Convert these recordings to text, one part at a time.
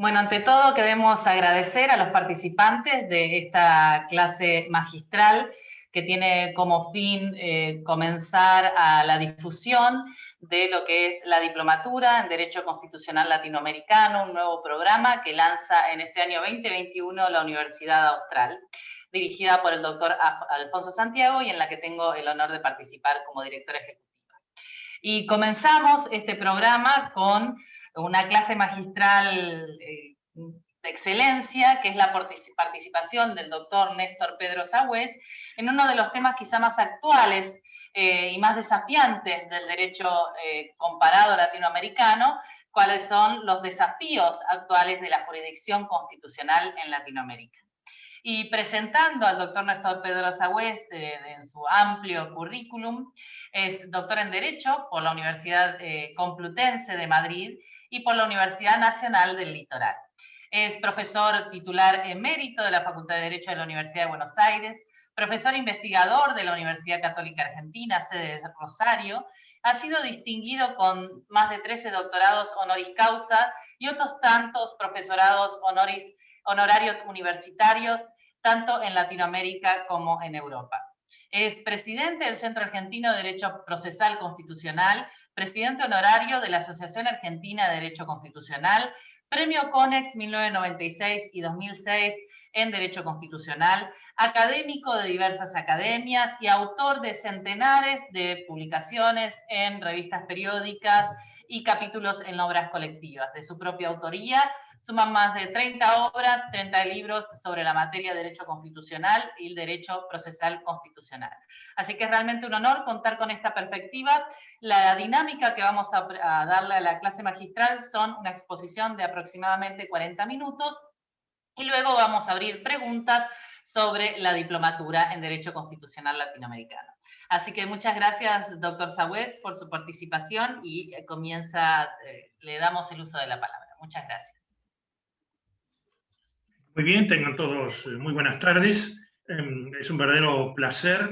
Bueno, ante todo queremos agradecer a los participantes de esta clase magistral que tiene como fin comenzar a la difusión de lo que es la diplomatura en Derecho Constitucional Latinoamericano, un nuevo programa que lanza en este año 2021 la Universidad Austral, dirigida por el doctor Alfonso Santiago y en la que tengo el honor de participar como directora ejecutiva. Y comenzamos este programa con una clase magistral de excelencia, que es la participación del doctor Néstor Pedro Sagüés, en uno de los temas quizá más actuales y más desafiantes del derecho comparado latinoamericano, cuáles son los desafíos actuales de la jurisdicción constitucional en Latinoamérica. Y presentando al doctor Néstor Pedro Sagüés en su amplio currículum, es doctor en Derecho por la Universidad Complutense de Madrid y por la Universidad Nacional del Litoral. Es profesor titular emérito de la Facultad de Derecho de la Universidad de Buenos Aires, profesor investigador de la Universidad Católica Argentina, sede de Rosario, ha sido distinguido con más de 13 doctorados honoris causa y otros tantos profesorados honorarios universitarios, tanto en Latinoamérica como en Europa. Es presidente del Centro Argentino de Derecho Procesal Constitucional, presidente honorario de la Asociación Argentina de Derecho Constitucional, Premio CONEX 1996 y 2006 en Derecho Constitucional, académico de diversas academias y autor de centenares de publicaciones en revistas periódicas y capítulos en obras colectivas de su propia autoría. Suman más de 30 obras, 30 libros sobre la materia de derecho constitucional y el derecho procesal constitucional. Así que es realmente un honor contar con esta perspectiva. La dinámica que vamos a darle a la clase magistral son una exposición de aproximadamente 40 minutos y luego vamos a abrir preguntas sobre la diplomatura en Derecho Constitucional Latinoamericano. Así que muchas gracias, doctor Sagüés, por su participación y le damos el uso de la palabra. Muchas gracias. Muy bien, tengan todos muy buenas tardes. Es un verdadero placer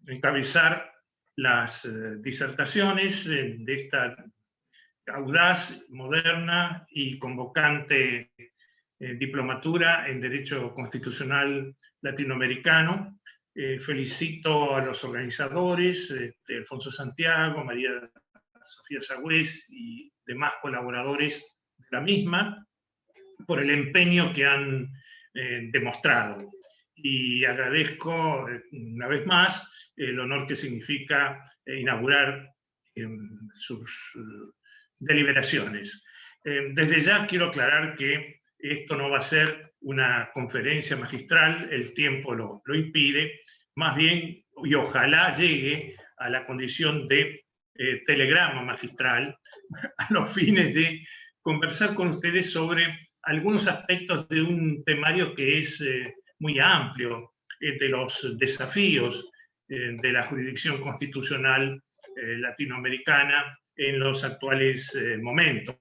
encabezar las disertaciones de esta audaz, moderna y convocante diplomatura en Derecho Constitucional Latinoamericano. Felicito a los organizadores, Alfonso Santiago, María Sofía Sagüés y demás colaboradores de la misma, por el empeño que han demostrado. Y agradezco una vez más el honor que significa inaugurar sus deliberaciones. Desde ya quiero aclarar que esto no va a ser una conferencia magistral, el tiempo lo impide, más bien, y ojalá llegue a la condición de telegrama magistral, a los fines de conversar con ustedes sobre algunos aspectos de un temario que es muy amplio, de los desafíos de la jurisdicción constitucional latinoamericana en los actuales momentos.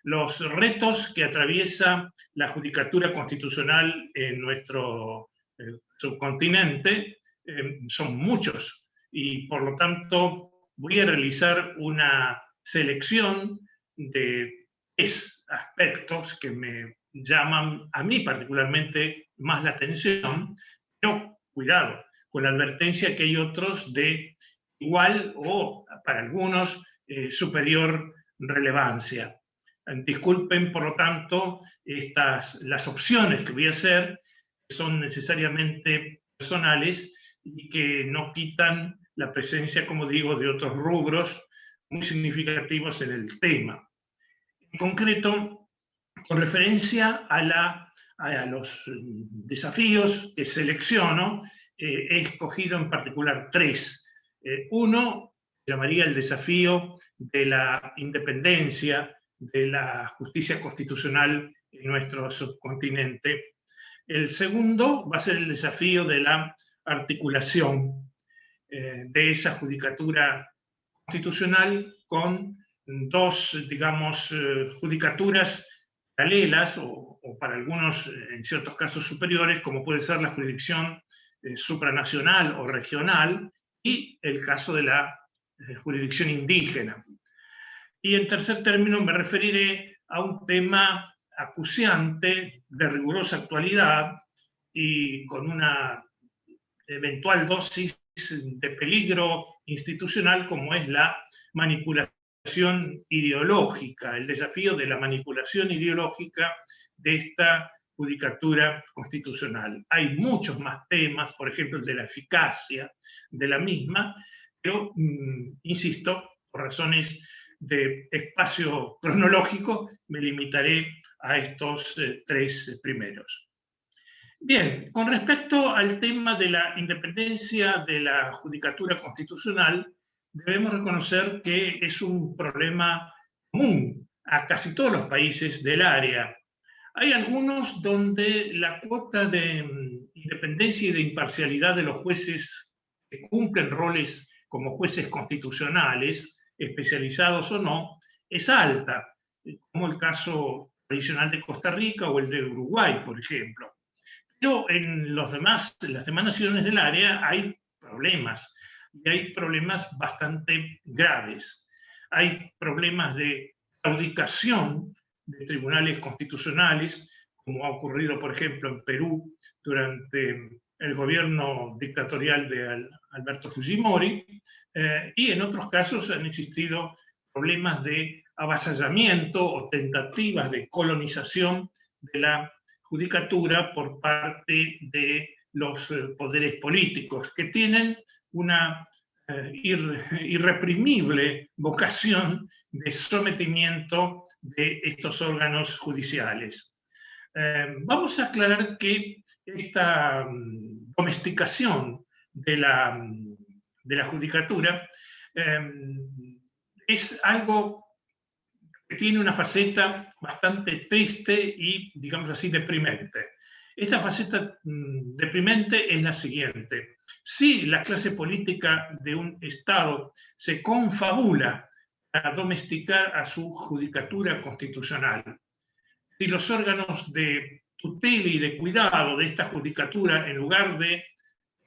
Los retos que atraviesa la judicatura constitucional en nuestro subcontinente son muchos y por lo tanto voy a realizar una selección de 3 aspectos que me llaman a mí particularmente más la atención, pero cuidado, con la advertencia que hay otros de igual o para algunos superior relevancia. Disculpen, por lo tanto, las opciones que voy a hacer son necesariamente personales y que no quitan la presencia, como digo, de otros rubros muy significativos en el tema. En concreto, con referencia a los desafíos que selecciono, he escogido en particular 3. Uno llamaría el desafío de la independencia de la justicia constitucional en nuestro subcontinente. El segundo va a ser el desafío de la articulación de esa judicatura constitucional con 2, digamos, judicaturas paralelas o para algunos, en ciertos casos, superiores, como puede ser la jurisdicción supranacional o regional y el caso de la jurisdicción indígena. Y en tercer término me referiré a un tema acuciante, de rigurosa actualidad y con una eventual dosis de peligro institucional, como es la manipulación ideológica, el desafío de la manipulación ideológica de esta judicatura constitucional. Hay muchos más temas, por ejemplo, el de la eficacia de la misma, pero, insisto, por razones de espacio cronológico, me limitaré a estos tres primeros. Bien, con respecto al tema de la independencia de la judicatura constitucional, debemos reconocer que es un problema común a casi todos los países del área. Hay algunos donde la cuota de independencia y de imparcialidad de los jueces que cumplen roles como jueces constitucionales, especializados o no, es alta, como el caso tradicional de Costa Rica o el de Uruguay, por ejemplo. Pero en las demás naciones del área hay problemas, y hay problemas bastante graves. Hay problemas de claudicación de tribunales constitucionales, como ha ocurrido, por ejemplo, en Perú durante el gobierno dictatorial de Alberto Fujimori, y en otros casos han existido problemas de avasallamiento o tentativas de colonización de la judicatura por parte de los poderes políticos, que tienen una irreprimible vocación de sometimiento de estos órganos judiciales. Vamos a aclarar que esta domesticación de la judicatura es algo que tiene una faceta bastante triste y, digamos así, deprimente. Esta faceta deprimente es la siguiente. Si la clase política de un Estado se confabula para domesticar a su judicatura constitucional, si los órganos de tutela y de cuidado de esta judicatura, en lugar de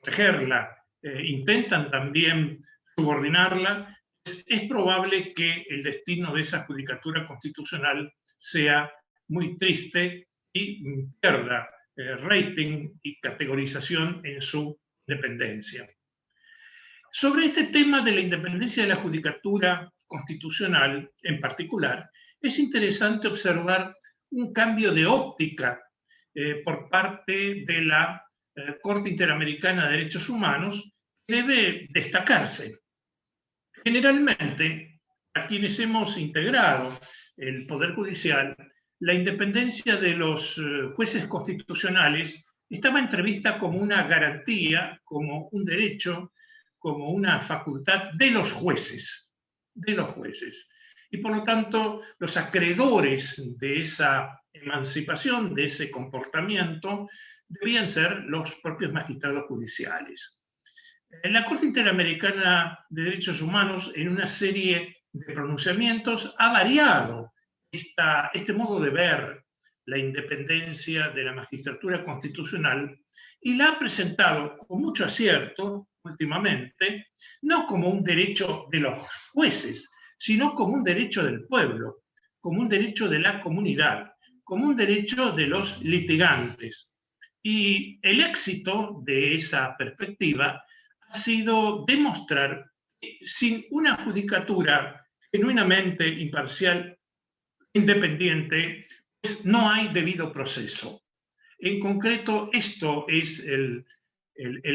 protegerla, intentan también subordinarla, es probable que el destino de esa judicatura constitucional sea muy triste y pierda rating y categorización en su independencia. Sobre este tema de la independencia de la judicatura constitucional en particular, es interesante observar un cambio de óptica por parte de la Corte Interamericana de Derechos Humanos que debe destacarse. Generalmente, a quienes hemos integrado el Poder Judicial, la independencia de los jueces constitucionales estaba entrevista como una garantía, como un derecho, como una facultad de los jueces. Y por lo tanto, los acreedores de esa emancipación, de ese comportamiento, debían ser los propios magistrados judiciales. La Corte Interamericana de Derechos Humanos, en una serie de pronunciamientos, ha variado este modo de ver la independencia de la magistratura constitucional y la ha presentado con mucho acierto últimamente, no como un derecho de los jueces, sino como un derecho del pueblo, como un derecho de la comunidad, como un derecho de los litigantes. Y el éxito de esa perspectiva ha sido demostrar que sin una judicatura genuinamente imparcial, independiente, pues no hay debido proceso. En concreto, esto es el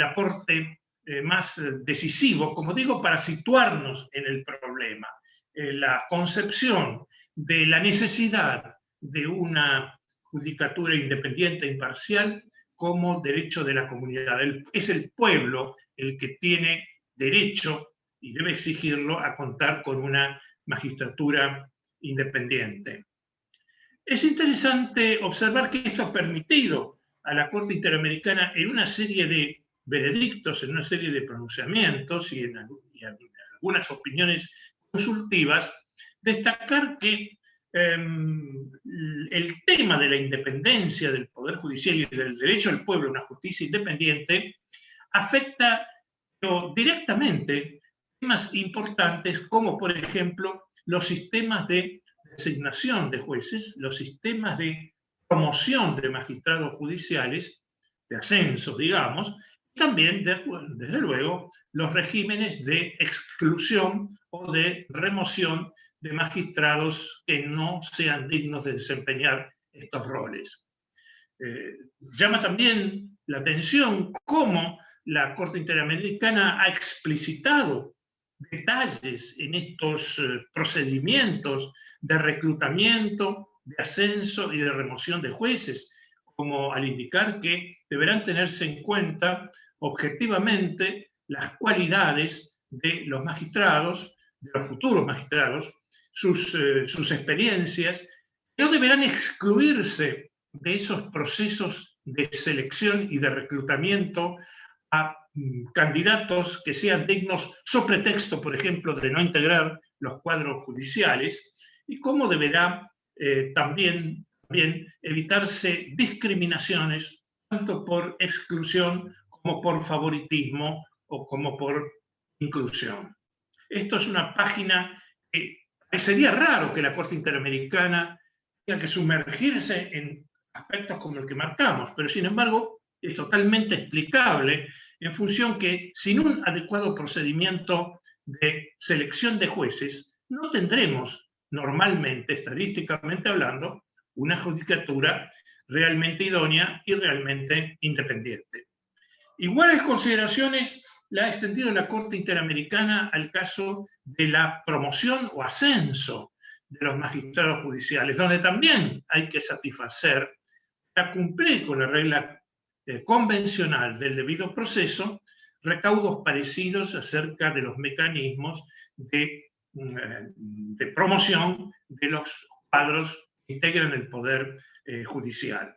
aporte más decisivo, como digo, para situarnos en el problema. La concepción de la necesidad de una judicatura independiente e imparcial como derecho de la comunidad. Es el pueblo el que tiene derecho, y debe exigirlo, a contar con una magistratura independiente. Es interesante observar que esto ha permitido a la Corte Interamericana, en una serie de veredictos, en una serie de pronunciamientos y en algunas opiniones consultivas, destacar que el tema de la independencia del Poder Judicial y del derecho del pueblo a una justicia independiente afecta directamente temas importantes como, por ejemplo, los sistemas de designación de jueces, los sistemas de promoción de magistrados judiciales, de ascenso, digamos, y también, desde luego, los regímenes de exclusión o de remoción de magistrados que no sean dignos de desempeñar estos roles. Llama también la atención cómo la Corte Interamericana ha explicitado detalles en estos procedimientos de reclutamiento, de ascenso y de remoción de jueces, como al indicar que deberán tenerse en cuenta objetivamente las cualidades de los magistrados, de los futuros magistrados, sus experiencias, no deberán excluirse de esos procesos de selección y de reclutamiento a candidatos que sean dignos, so pretexto, por ejemplo, de no integrar los cuadros judiciales, y cómo deberá también evitarse discriminaciones, tanto por exclusión como por favoritismo o como por inclusión. Esto es una página que parecería raro que la Corte Interamericana tenga que sumergirse en aspectos como el que marcamos, pero sin embargo es totalmente explicable en función que sin un adecuado procedimiento de selección de jueces no tendremos normalmente, estadísticamente hablando, una judicatura realmente idónea y realmente independiente. Iguales consideraciones la ha extendido la Corte Interamericana al caso de la promoción o ascenso de los magistrados judiciales, donde también hay que satisfacer para cumplir con la regla convencional del debido proceso, recaudos parecidos acerca de los mecanismos de promoción de los cuadros que integran el poder judicial.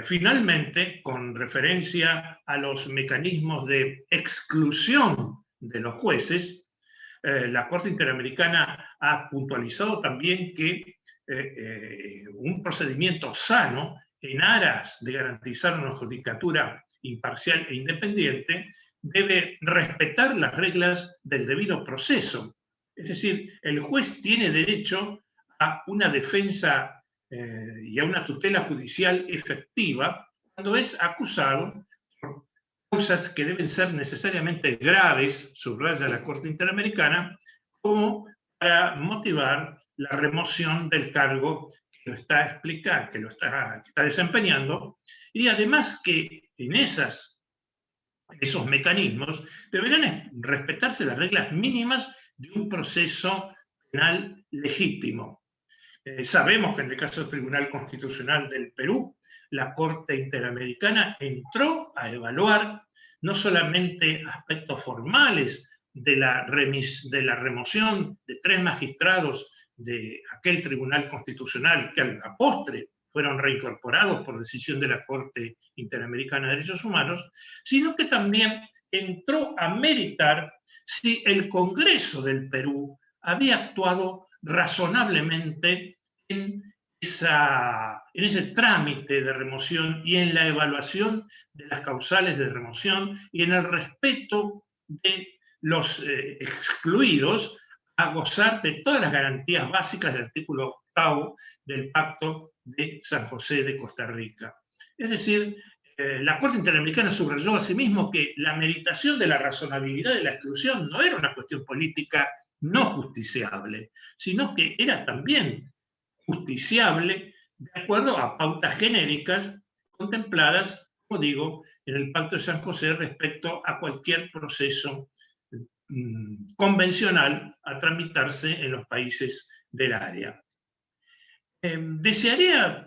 Finalmente, con referencia a los mecanismos de exclusión de los jueces, la Corte Interamericana ha puntualizado también que un procedimiento sano en aras de garantizar una judicatura imparcial e independiente debe respetar las reglas del debido proceso. Es decir, el juez tiene derecho a una defensa y a una tutela judicial efectiva cuando es acusado por causas que deben ser necesariamente graves, subraya la Corte Interamericana, como para motivar la remoción del cargo que lo está explicando, que está desempeñando, y además que en esos mecanismos deberán respetarse las reglas mínimas de un proceso penal legítimo. Sabemos que en el caso del Tribunal Constitucional del Perú, la Corte Interamericana entró a evaluar no solamente aspectos formales de la remoción de 3 magistrados de aquel Tribunal Constitucional que a la postre fueron reincorporados por decisión de la Corte Interamericana de Derechos Humanos, sino que también entró a meritar si el Congreso del Perú había actuado razonablemente en ese trámite de remoción y en la evaluación de las causales de remoción y en el respeto de los excluidos a gozar de todas las garantías básicas del artículo 8 del Pacto de San José de Costa Rica. Es decir, la Corte Interamericana subrayó asimismo que la meritación de la razonabilidad de la exclusión no era una cuestión política no justiciable, sino que era también justiciable de acuerdo a pautas genéricas contempladas, como digo, en el Pacto de San José respecto a cualquier proceso convencional a tramitarse en los países del área. Desearía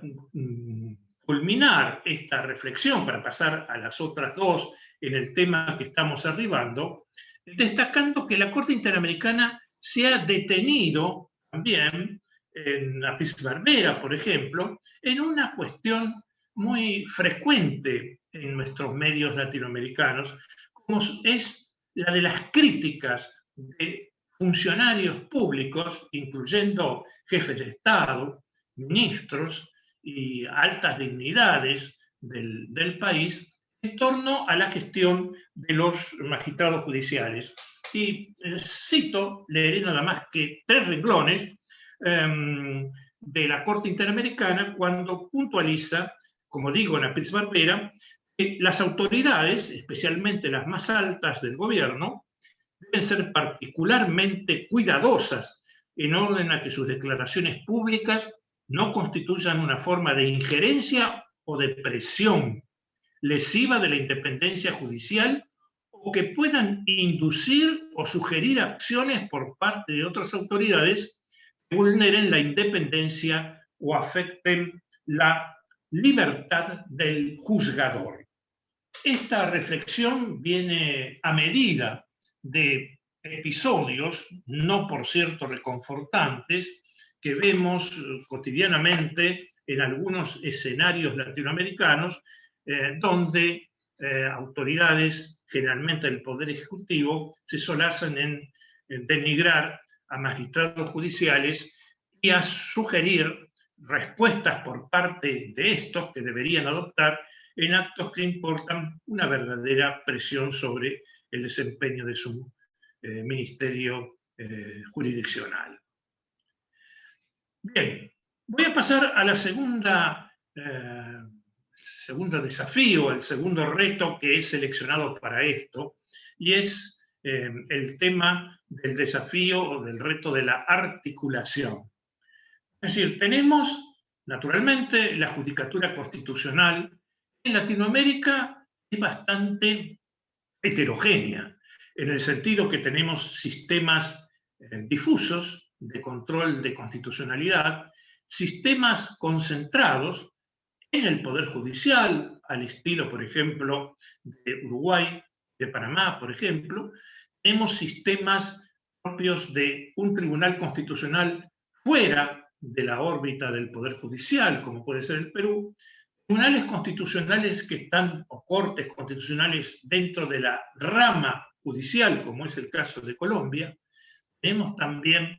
culminar esta reflexión para pasar a las otras dos en el tema que estamos arribando, destacando que la Corte Interamericana se ha detenido también en la Barbera, por ejemplo, en una cuestión muy frecuente en nuestros medios latinoamericanos, como es la de las críticas de funcionarios públicos, incluyendo jefes de Estado, ministros y altas dignidades del país, en torno a la gestión de los magistrados judiciales. Y cito, leeré nada más que 3 renglones de la Corte Interamericana cuando puntualiza, como digo en Apis Barbera, que las autoridades, especialmente las más altas del gobierno, deben ser particularmente cuidadosas en orden a que sus declaraciones públicas no constituyan una forma de injerencia o de presión lesiva de la independencia judicial o que puedan inducir o sugerir acciones por parte de otras autoridades que vulneren la independencia o afecten la libertad del juzgador. Esta reflexión viene a medida de episodios, no por cierto reconfortantes, que vemos cotidianamente en algunos escenarios latinoamericanos, donde autoridades, generalmente del Poder Ejecutivo, se solazan en denigrar a magistrados judiciales y a sugerir respuestas por parte de estos que deberían adoptar en actos que importan una verdadera presión sobre el desempeño de su ministerio jurisdiccional. Bien, voy a pasar a la segundo desafío, el segundo reto que he seleccionado para esto, y es el tema del desafío o del reto de la articulación. Es decir, tenemos naturalmente la judicatura constitucional. En Latinoamérica es bastante heterogénea, en el sentido que tenemos sistemas difusos de control de constitucionalidad, sistemas concentrados en el Poder Judicial, al estilo, por ejemplo, de Uruguay, de Panamá, por ejemplo. Tenemos sistemas propios de un tribunal constitucional fuera de la órbita del Poder Judicial, como puede ser el Perú, tribunales constitucionales que están, o cortes constitucionales, dentro de la rama judicial, como es el caso de Colombia. Tenemos también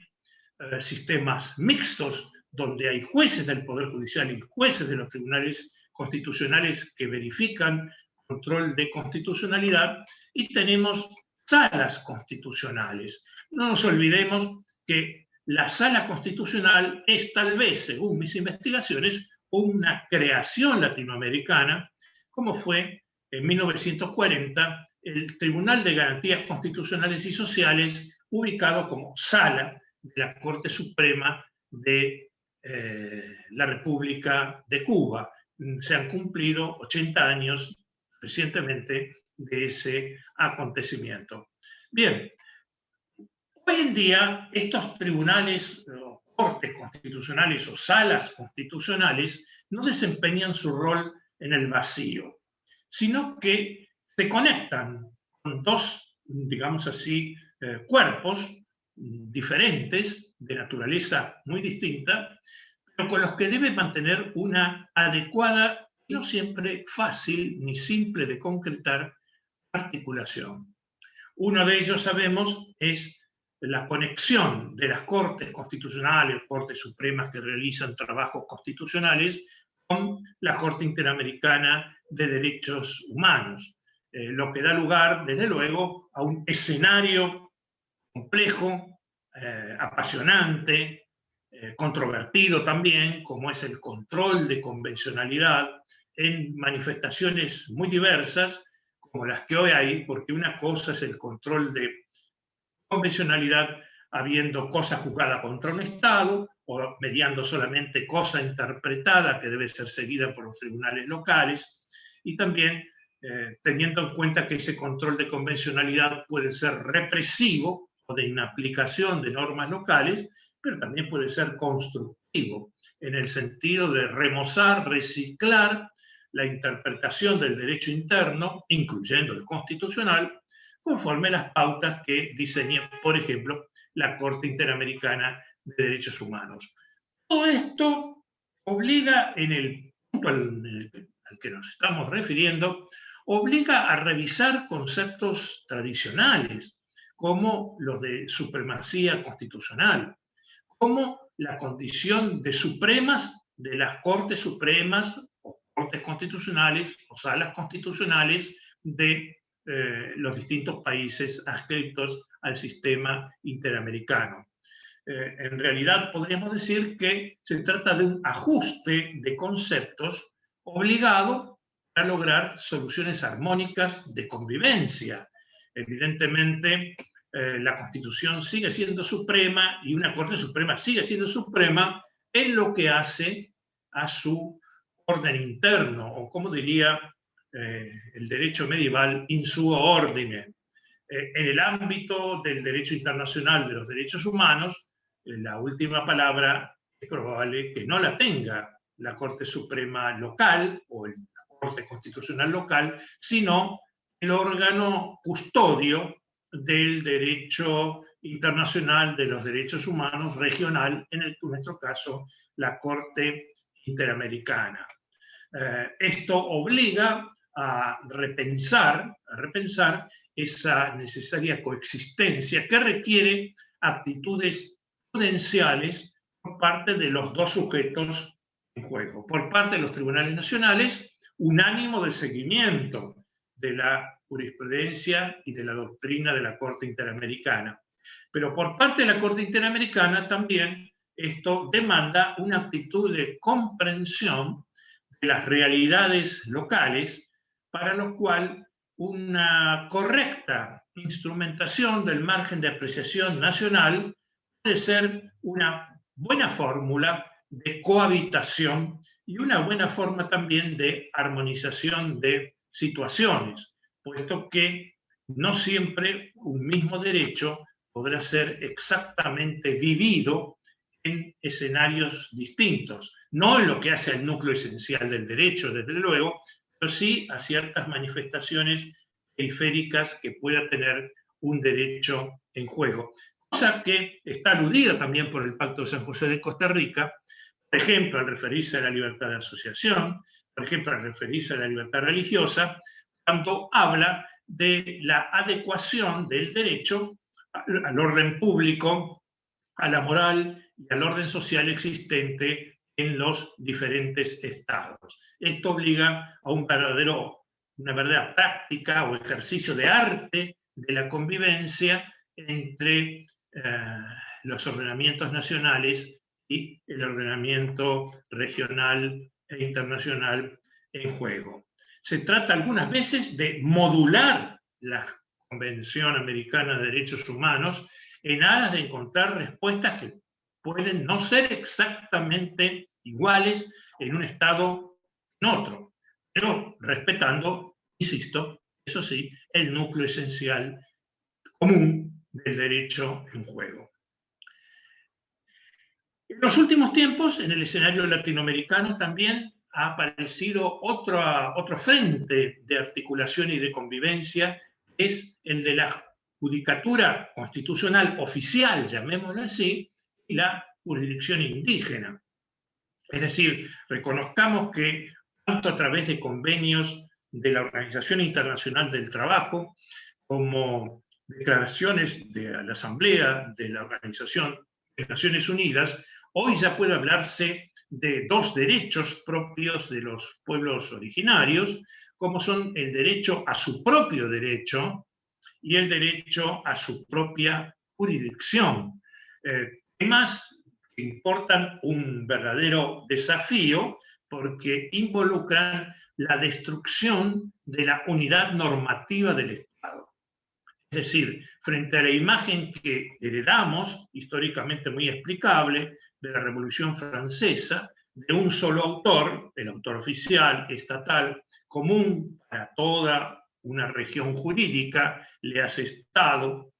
sistemas mixtos, donde hay jueces del Poder Judicial y jueces de los tribunales constitucionales que verifican control de constitucionalidad, y tenemos salas constitucionales. No nos olvidemos que la sala constitucional es tal vez, según mis investigaciones, una creación latinoamericana, como fue en 1940 el Tribunal de Garantías Constitucionales y Sociales, ubicado como sala de la Corte Suprema de la República de Cuba. Se han cumplido 80 años recientemente de ese acontecimiento. Bien, hoy en día estos tribunales, cortes constitucionales o salas constitucionales no desempeñan su rol en el vacío, sino que se conectan con dos, digamos así, cuerpos diferentes, de naturaleza muy distinta, pero con los que debe mantener una adecuada, no siempre fácil ni simple de concretar, articulación. Uno de ellos, sabemos, es la conexión de las Cortes Constitucionales, Cortes Supremas que realizan trabajos constitucionales, con la Corte Interamericana de Derechos Humanos, lo que da lugar, desde luego, a un escenario complejo, apasionante, controvertido también, como es el control de convencionalidad en manifestaciones muy diversas, como las que hoy hay, porque una cosa es el control de convencionalidad habiendo cosa juzgada contra un Estado o mediando solamente cosa interpretada que debe ser seguida por los tribunales locales, y también teniendo en cuenta que ese control de convencionalidad puede ser represivo o de inaplicación de normas locales, pero también puede ser constructivo, en el sentido de remozar, reciclar la interpretación del derecho interno, incluyendo el constitucional, conforme a las pautas que diseña, por ejemplo, la Corte Interamericana de Derechos Humanos. Todo esto obliga, en el punto al que nos estamos refiriendo, obliga a revisar conceptos tradicionales, como los de supremacía constitucional, como la condición de supremas de las Cortes Supremas, o Cortes Constitucionales, o salas constitucionales de los distintos países adscritos al sistema interamericano. en realidad podríamos decir que se trata de un ajuste de conceptos obligado para lograr soluciones armónicas de convivencia. Evidentemente, la Constitución sigue siendo suprema y una Corte Suprema sigue siendo suprema en lo que hace a su orden interno, o como diría el derecho medieval, in suo ordine. En el ámbito del derecho internacional de los derechos humanos, la última palabra es probable que no la tenga la Corte Suprema local o la Corte Constitucional local, sino el órgano custodio del derecho internacional de los derechos humanos regional, en nuestro caso, la Corte Interamericana. Esto obliga a repensar esa necesaria coexistencia que requiere actitudes prudenciales por parte de los dos sujetos en juego. Por parte de los tribunales nacionales, un ánimo de seguimiento de la jurisprudencia y de la doctrina de la Corte Interamericana. Pero por parte de la Corte Interamericana también esto demanda una actitud de comprensión de las realidades locales, para lo cual una correcta instrumentación del margen de apreciación nacional puede ser una buena fórmula de cohabitación y una buena forma también de armonización de situaciones, puesto que no siempre un mismo derecho podrá ser exactamente vivido en escenarios distintos, no en lo que hace al núcleo esencial del derecho, desde luego, pero sí a ciertas manifestaciones periféricas que pueda tener un derecho en juego. Cosa que está aludida también por el Pacto de San José de Costa Rica, por ejemplo, al referirse a la libertad de asociación, por ejemplo, al referirse a la libertad religiosa, cuando habla de la adecuación del derecho al orden público, a la moral y al orden social existente en los diferentes estados. Esto obliga a una verdadera práctica o ejercicio de arte de la convivencia entre los ordenamientos nacionales y el ordenamiento regional e internacional en juego. Se trata algunas veces de modular la Convención Americana de Derechos Humanos en aras de encontrar respuestas que pueden no ser exactamente iguales en un estado en otro, pero respetando, insisto, eso sí, el núcleo esencial común del derecho en juego. En los últimos tiempos, en el escenario latinoamericano también ha aparecido otro frente de articulación y de convivencia, es el de la judicatura constitucional oficial, llamémoslo así, y la jurisdicción indígena. Es decir, reconozcamos que tanto a través de convenios de la Organización Internacional del Trabajo como declaraciones de la Asamblea de la Organización de Naciones Unidas, hoy ya puede hablarse de dos derechos propios de los pueblos originarios, como son el derecho a su propio derecho y el derecho a su propia jurisdicción. Temas que importan un verdadero desafío porque involucran la destrucción de la unidad normativa del Estado. Es decir, frente a la imagen que heredamos, históricamente muy explicable, de la Revolución Francesa, de un solo autor, el autor oficial, estatal, común para toda una región jurídica, le hace Estado,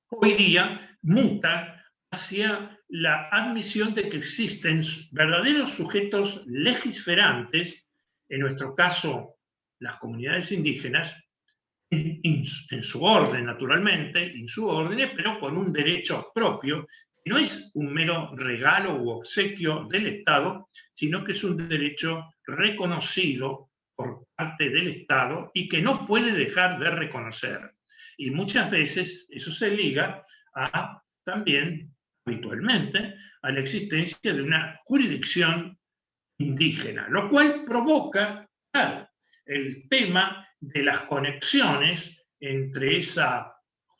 hoy día muta hacia la admisión de que existen verdaderos sujetos legisferantes, en nuestro caso las comunidades indígenas, en su orden, naturalmente, en su orden, pero con un derecho propio, que no es un mero regalo u obsequio del Estado, sino que es un derecho reconocido por parte del Estado y que no puede dejar de reconocer. Y muchas veces eso se liga también, habitualmente, a la existencia de una jurisdicción indígena, lo cual provoca, claro, el tema de las conexiones entre esa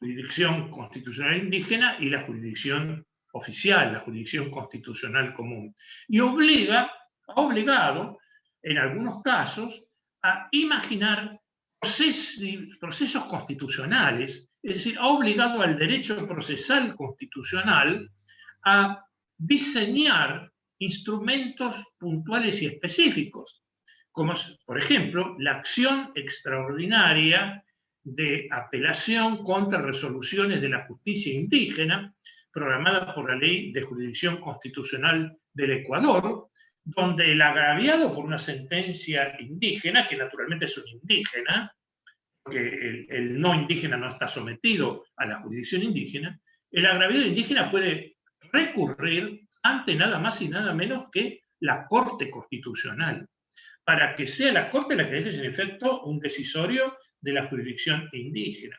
jurisdicción constitucional indígena y la jurisdicción oficial, la jurisdicción constitucional común. Y ha obligado, en algunos casos, a imaginar procesos constitucionales, es decir, ha obligado al derecho procesal constitucional a diseñar instrumentos puntuales y específicos, como por ejemplo la acción extraordinaria de apelación contra resoluciones de la justicia indígena, programada por la Ley de Jurisdicción Constitucional del Ecuador, donde el agraviado por una sentencia indígena, que naturalmente es un indígena, porque el no indígena no está sometido a la jurisdicción indígena, el agraviado indígena puede recurrir ante nada más y nada menos que la Corte Constitucional, para que sea la Corte la que deje en efecto un decisorio de la jurisdicción indígena.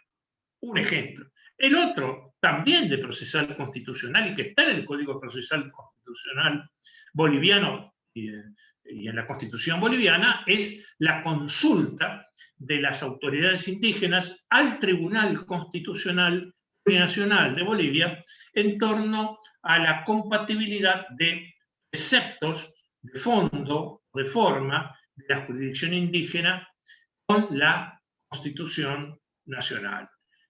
Un ejemplo. El otro, también de procesal constitucional y que está en el Código Procesal Constitucional boliviano y en la Constitución boliviana, es la consulta de las autoridades indígenas al Tribunal Constitucional Plurinacional de Bolivia en torno a la compatibilidad de preceptos de fondo, de forma, de la jurisdicción indígena con la Constitución Nacional.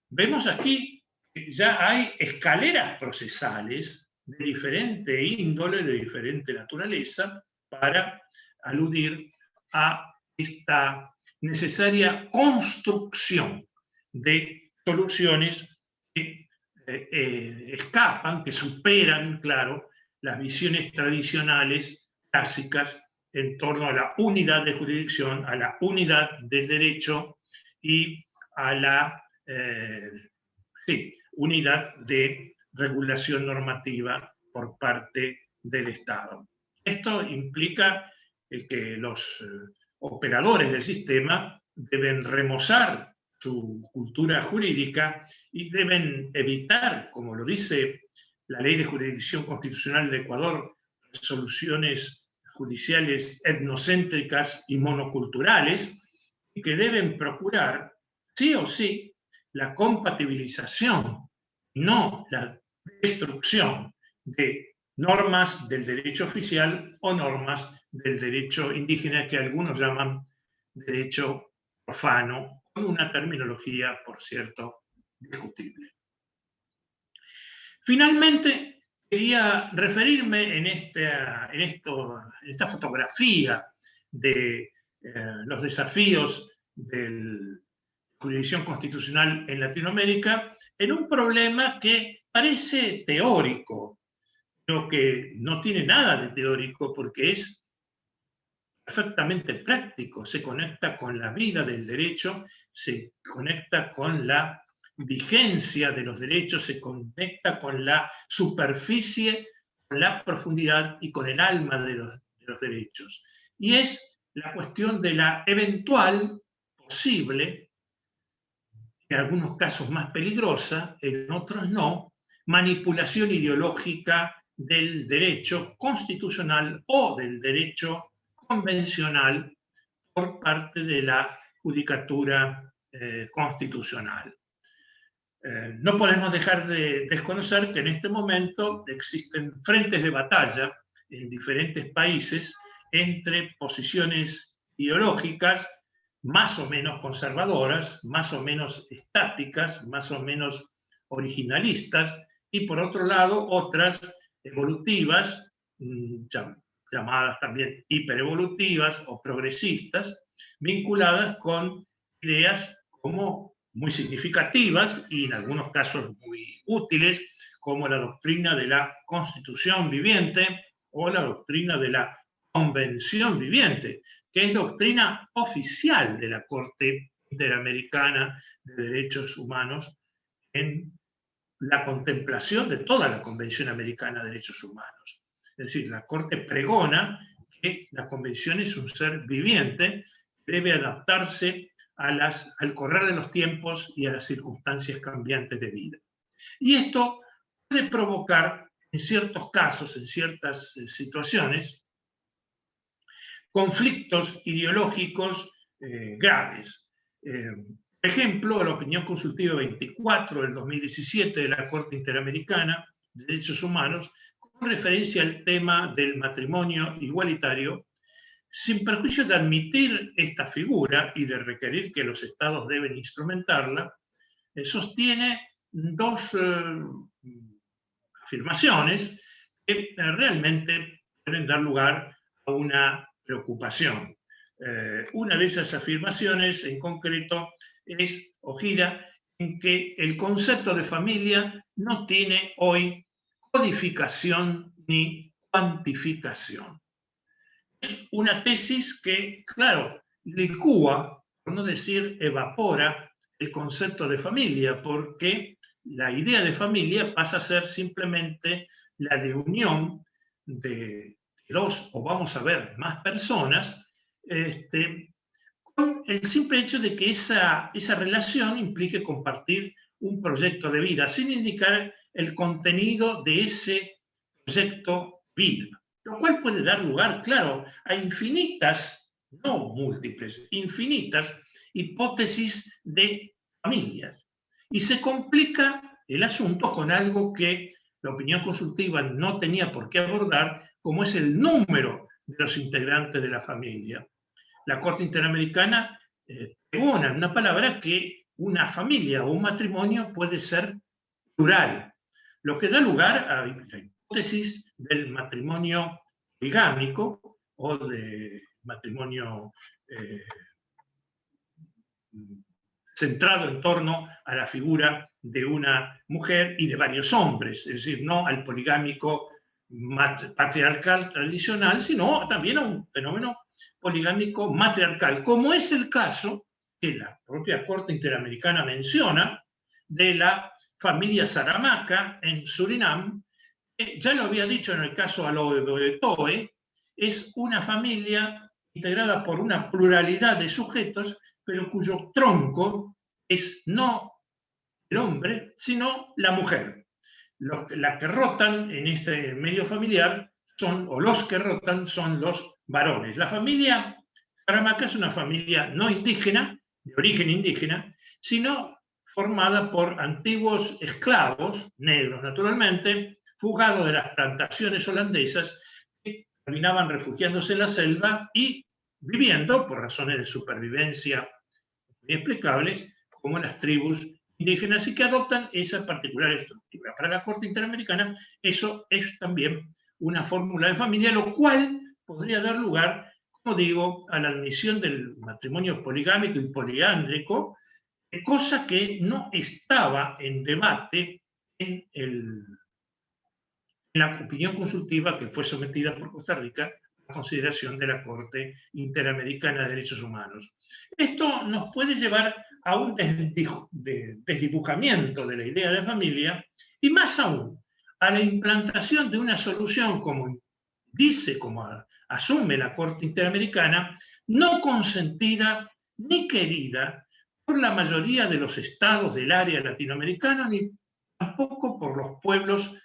Vemos aquí que ya hay escaleras procesales de diferente índole, de diferente naturaleza, para aludir a esta necesaria construcción de soluciones que escapan, que superan, claro, las visiones tradicionales, clásicas, en torno a la unidad de jurisdicción, a la unidad del derecho y a la unidad de regulación normativa por parte del Estado. Esto implica que los operadores del sistema deben remozar su cultura jurídica y deben evitar, como lo dice la Ley de Jurisdicción Constitucional de Ecuador, soluciones judiciales etnocéntricas y monoculturales, y que deben procurar, sí o sí, la compatibilización, no la destrucción de normas del derecho oficial o normas del derecho indígena, que algunos llaman derecho profano, con una terminología, por cierto, discutible. Finalmente, quería referirme en esta fotografía de los desafíos de la jurisdicción constitucional en Latinoamérica, en un problema que parece teórico, pero que no tiene nada de teórico porque es perfectamente práctico, se conecta con la vida del derecho, se conecta con la vigencia de los derechos, se conecta con la superficie, con la profundidad y con el alma de los derechos. Y es la cuestión de la eventual, posible, en algunos casos más peligrosa, en otros no, manipulación ideológica del derecho constitucional o del derecho convencional por parte de la judicatura constitucional. No podemos dejar de desconocer que en este momento existen frentes de batalla en diferentes países entre posiciones ideológicas más o menos conservadoras, más o menos estáticas, más o menos originalistas, y por otro lado otras evolutivas, llamadas también hiperevolutivas o progresistas, vinculadas con ideas como muy significativas y en algunos casos muy útiles, como la doctrina de la Constitución viviente o la doctrina de la Convención viviente, que es doctrina oficial de la Corte Interamericana de Derechos Humanos en la contemplación de toda la Convención Americana de Derechos Humanos. Es decir, la Corte pregona que la Convención es un ser viviente, debe adaptarse al correr de los tiempos y a las circunstancias cambiantes de vida. Y esto puede provocar, en ciertos casos, en ciertas situaciones, conflictos ideológicos graves. Por ejemplo, la opinión consultiva 24 del 2017 de la Corte Interamericana de Derechos Humanos, con referencia al tema del matrimonio igualitario, sin perjuicio de admitir esta figura y de requerir que los estados deben instrumentarla, sostiene dos afirmaciones que realmente pueden dar lugar a una preocupación. Una de esas afirmaciones en concreto es o gira en que el concepto de familia no tiene hoy codificación ni cuantificación. Es una tesis que, claro, licúa, por no decir evapora, el concepto de familia, porque la idea de familia pasa a ser simplemente la de unión de dos, o vamos a ver, más personas, con el simple hecho de que esa relación implique compartir un proyecto de vida, sin indicar el contenido de ese proyecto de vida. Lo cual puede dar lugar, claro, a infinitas, no múltiples, infinitas hipótesis de familias. Y se complica el asunto con algo que la opinión consultiva no tenía por qué abordar, como es el número de los integrantes de la familia. La Corte Interamericana pregona en una palabra que una familia o un matrimonio puede ser plural, lo que da lugar a la hipótesis del matrimonio poligámico o de matrimonio centrado en torno a la figura de una mujer y de varios hombres, es decir, no al poligámico patriarcal tradicional, sino también a un fenómeno poligámico matriarcal, como es el caso que la propia Corte Interamericana menciona de la familia Saramaka en Surinam, que ya lo había dicho en el caso Aloe-Toe, es una familia integrada por una pluralidad de sujetos, pero cuyo tronco es no el hombre, sino la mujer. Las que rotan en este medio familiar son, o los que rotan son los varones. La familia Saramaka es una familia no indígena, de origen indígena, sino formada por antiguos esclavos, negros naturalmente, fugados de las plantaciones holandesas, que terminaban refugiándose en la selva y viviendo, por razones de supervivencia inexplicables, como las tribus indígenas, y que adoptan esa particular estructura. Para la Corte Interamericana eso es también una fórmula de familia, lo cual podría dar lugar, como digo, a la admisión del matrimonio poligámico y poliándrico, cosa que no estaba en debate en la opinión consultiva que fue sometida por Costa Rica a consideración de la Corte Interamericana de Derechos Humanos. Esto nos puede llevar a un desdibujamiento de la idea de familia y más aún a la implantación de una solución, como dice, como asume la Corte Interamericana, no consentida ni querida por la mayoría de los estados del área latinoamericana, ni tampoco por los pueblos,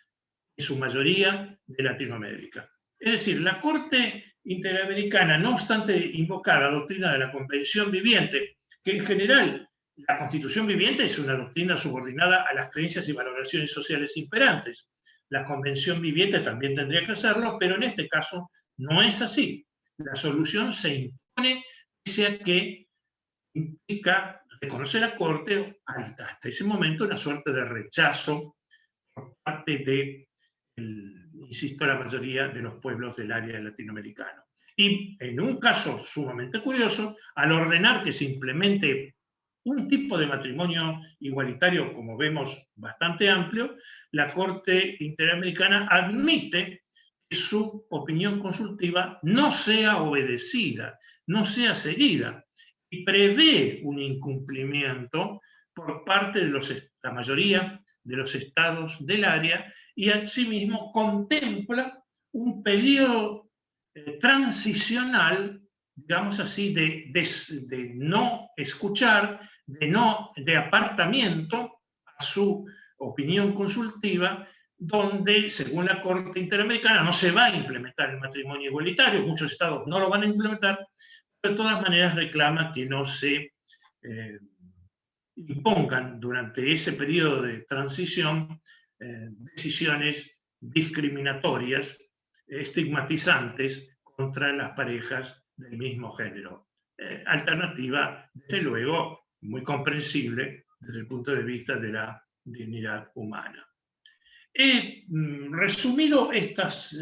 en su mayoría, de Latinoamérica. Es decir, la Corte Interamericana, no obstante invocar la doctrina de la Convención Viviente, que en general la Constitución Viviente es una doctrina subordinada a las creencias y valoraciones sociales imperantes. La Convención Viviente también tendría que hacerlo, pero en este caso no es así. La solución se impone, pese a que implica reconocer a la Corte hasta ese momento una suerte de rechazo por parte de, insisto, la mayoría de los pueblos del área latinoamericana. Y en un caso sumamente curioso, al ordenar que se implemente un tipo de matrimonio igualitario, como vemos, bastante amplio, la Corte Interamericana admite que su opinión consultiva no sea obedecida, no sea seguida, y prevé un incumplimiento por parte de la mayoría de los estados del área, y asimismo contempla un periodo transicional, digamos así, de no escuchar, de apartamiento a su opinión consultiva, donde, según la Corte Interamericana, no se va a implementar el matrimonio igualitario, muchos estados no lo van a implementar, pero de todas maneras reclama que no se impongan durante ese periodo de transición decisiones discriminatorias, estigmatizantes contra las parejas del mismo género. Alternativa, desde luego, muy comprensible desde el punto de vista de la dignidad humana. He resumido estos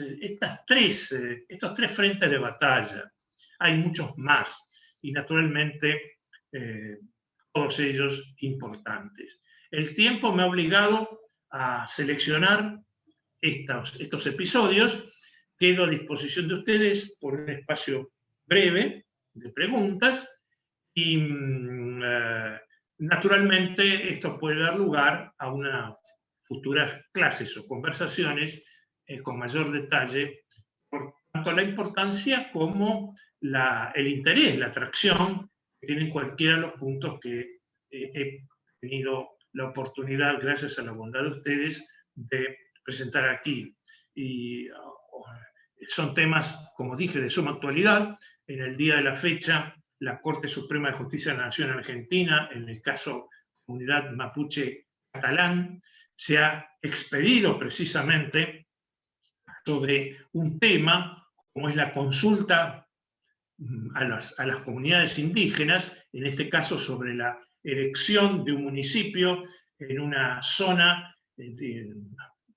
tres frentes de batalla. Hay muchos más y naturalmente todos ellos importantes. El tiempo me ha obligado a seleccionar estos episodios. Quedo a disposición de ustedes por un espacio breve de preguntas y naturalmente esto puede dar lugar a unas futuras clases o conversaciones con mayor detalle, por tanto la importancia como el interés, la atracción que tienen cualquiera de los puntos que he tenido la oportunidad, gracias a la bondad de ustedes, de presentar aquí. Y son temas, como dije, de suma actualidad. En el día de la fecha, la Corte Suprema de Justicia de la Nación Argentina, en el caso Comunidad Mapuche Catalán, se ha expedido precisamente sobre un tema como es la consulta a las comunidades indígenas, en este caso sobre la elección de un municipio en una zona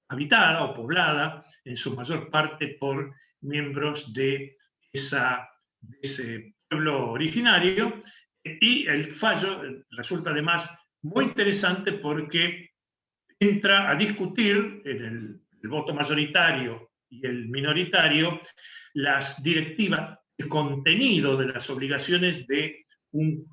habitada o poblada, en su mayor parte por miembros de ese pueblo originario, y el fallo resulta además muy interesante porque entra a discutir en el voto mayoritario y el minoritario las directivas, el contenido de las obligaciones de un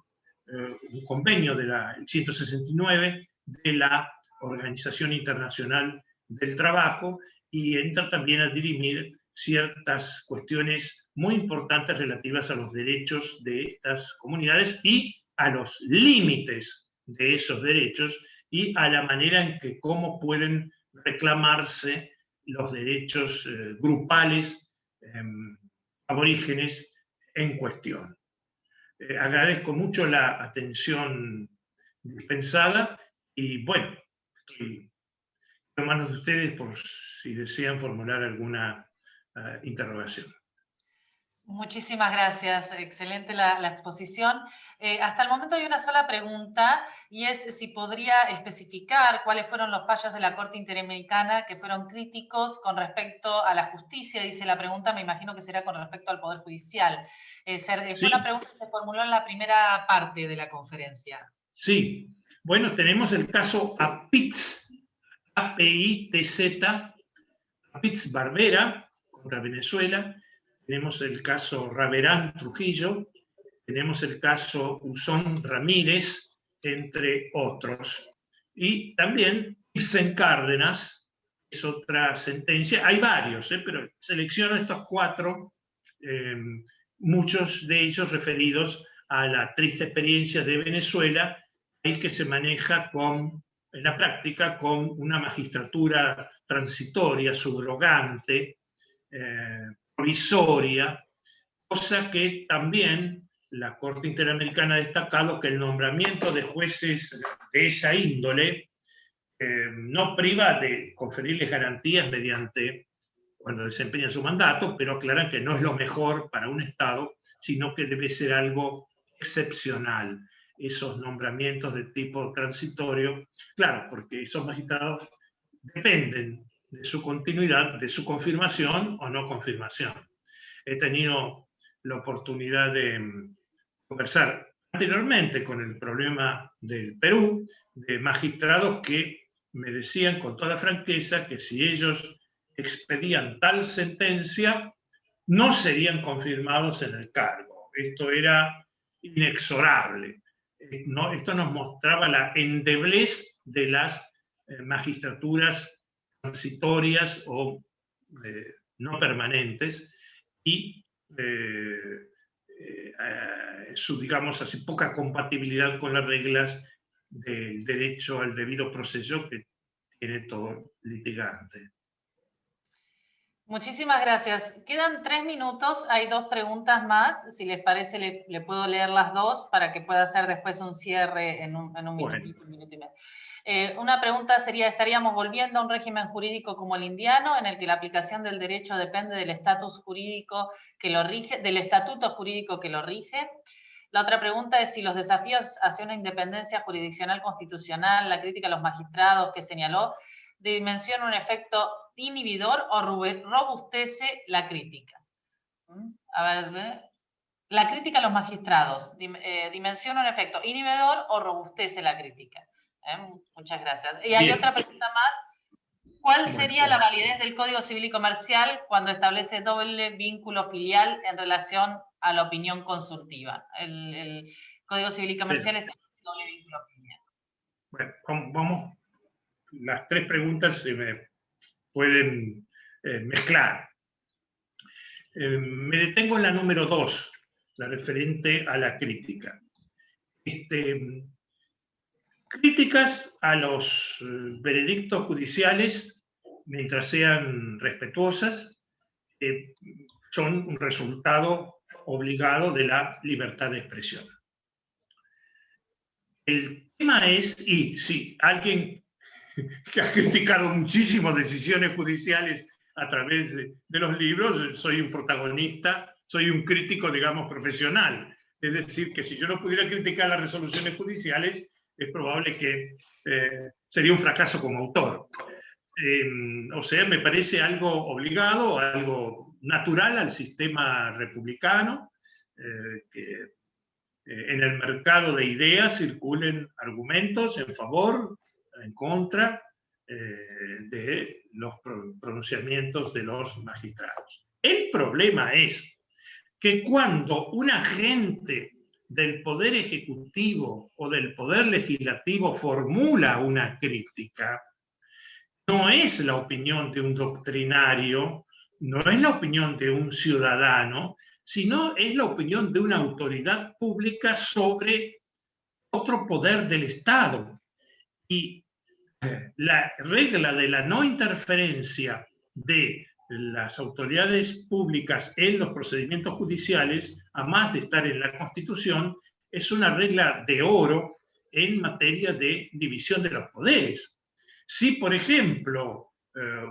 convenio del 169 de la Organización Internacional del Trabajo, y entra también a dirimir ciertas cuestiones muy importantes relativas a los derechos de estas comunidades y a los límites de esos derechos y a la manera en que cómo pueden reclamarse los derechos grupales aborígenes en cuestión. Agradezco mucho la atención dispensada y bueno, estoy en manos de ustedes por si desean formular alguna interrogación. Muchísimas gracias, excelente la exposición. Hasta el momento hay una sola pregunta y es si podría especificar cuáles fueron los fallos de la Corte Interamericana que fueron críticos con respecto a la justicia, dice la pregunta, me imagino que será con respecto al Poder Judicial. Fue una pregunta que se formuló en la primera parte de la conferencia. Sí, bueno, tenemos el caso Apitz, A-P-I-T-Z, Apitz Barbera contra Venezuela. Tenemos el caso Raverán Trujillo, tenemos el caso Usón Ramírez, entre otros. Y también Ibsen Cárdenas, es otra sentencia. Hay varios, pero selecciono estos cuatro, muchos de ellos referidos a la triste experiencia de Venezuela, y que se maneja en la práctica con una magistratura transitoria, subrogante, provisoria, cosa que también la Corte Interamericana ha destacado que el nombramiento de jueces de esa índole no priva de conferirles garantías cuando desempeñan su mandato, pero aclaran que no es lo mejor para un Estado, sino que debe ser algo excepcional, esos nombramientos de tipo transitorio, claro, porque esos magistrados dependen de su continuidad, de su confirmación o no confirmación. He tenido la oportunidad de conversar anteriormente con el problema del Perú, de magistrados que me decían con toda franqueza que si ellos expedían tal sentencia, no serían confirmados en el cargo. Esto era inexorable. Esto nos mostraba la endeblez de las magistraturas transitorias o no permanentes y su, digamos así, poca compatibilidad con las reglas del derecho al debido proceso que tiene todo litigante. Muchísimas gracias. Quedan 3 minutos, hay 2 preguntas más. Si les parece, le puedo leer las 2 para que pueda hacer después un cierre en un minutito, un minuto y medio. Una pregunta sería, ¿estaríamos volviendo a un régimen jurídico como el indiano, en el que la aplicación del derecho depende del estatus jurídico que lo rige, del estatuto jurídico que lo rige? La otra pregunta es si los desafíos hacia una independencia jurisdiccional constitucional, la crítica a los magistrados que señaló, dimensiona un efecto inhibidor o robustece la crítica. A ver, la crítica a los magistrados, dimensiona un efecto inhibidor o robustece la crítica. Muchas gracias. Y hay otra pregunta más. ¿Cuál sería la validez del Código Civil y Comercial cuando establece doble vínculo filial en relación a la opinión consultiva? El Código Civil y Comercial establece doble vínculo filial. Bueno, vamos, las 3 preguntas se me pueden mezclar. Me detengo en la número 2, la referente a la crítica. Críticas a los veredictos judiciales, mientras sean respetuosas, son un resultado obligado de la libertad de expresión. El tema es, y sí, alguien que ha criticado muchísimo decisiones judiciales a través de los libros, soy un protagonista, soy un crítico, digamos, profesional. Es decir, que si yo no pudiera criticar las resoluciones judiciales, es probable que sería un fracaso como autor. O sea, me parece algo obligado, algo natural al sistema republicano, que en el mercado de ideas circulen argumentos en favor, en contra de los pronunciamientos de los magistrados. El problema es que cuando un agente del Poder Ejecutivo o del Poder Legislativo formula una crítica, no es la opinión de un doctrinario, no es la opinión de un ciudadano, sino es la opinión de una autoridad pública sobre otro poder del Estado. Y la regla de la no interferencia de las autoridades públicas en los procedimientos judiciales, a más de estar en la Constitución, es una regla de oro en materia de división de los poderes. Si, por ejemplo,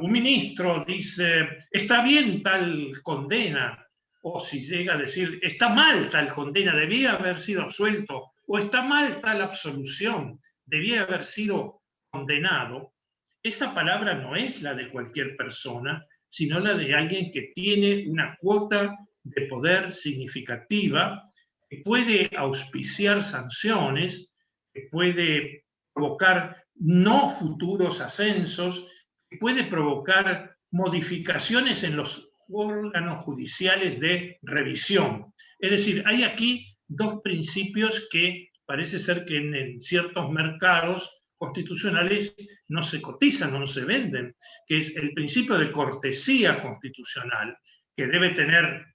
un ministro dice, está bien tal condena, o si llega a decir, está mal tal condena, debía haber sido absuelto, o está mal tal absolución, debía haber sido condenado, esa palabra no es la de cualquier persona, sino la de alguien que tiene una cuota de poder significativa, que puede auspiciar sanciones, que puede provocar no futuros ascensos, que puede provocar modificaciones en los órganos judiciales de revisión. Es decir, hay aquí 2 principios que parece ser que en ciertos mercados constitucionales no se cotizan, no se venden, que es el principio de cortesía constitucional que debe tener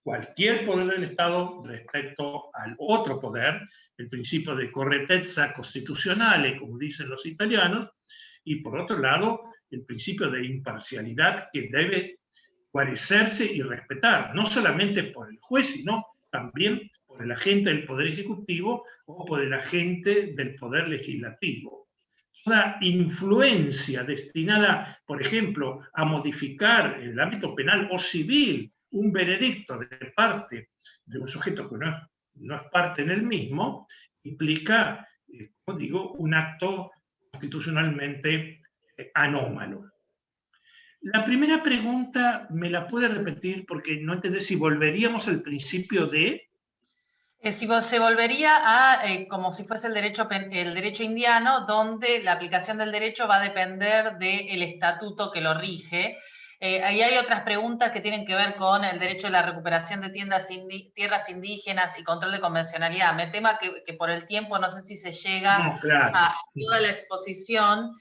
cualquier poder del Estado respecto al otro poder, el principio de correttezza constitucionale, como dicen los italianos, y por otro lado, el principio de imparcialidad que debe guarecerse y respetar, no solamente por el juez, sino también por el agente del Poder Ejecutivo o por el agente del Poder Legislativo. Toda influencia destinada, por ejemplo, a modificar en el ámbito penal o civil un veredicto de parte de un sujeto que no es parte en el mismo, implica, como digo, un acto constitucionalmente anómalo. La primera pregunta, ¿me la puede repetir? Porque no entendí si volveríamos al principio de... Si se volvería a, como si fuese el derecho indiano, donde la aplicación del derecho va a depender del estatuto que lo rige. Ahí hay otras preguntas que tienen que ver con el derecho a la recuperación de tierras indígenas y control de convencionalidad. Me temo que por el tiempo no sé si se llega a toda la exposición,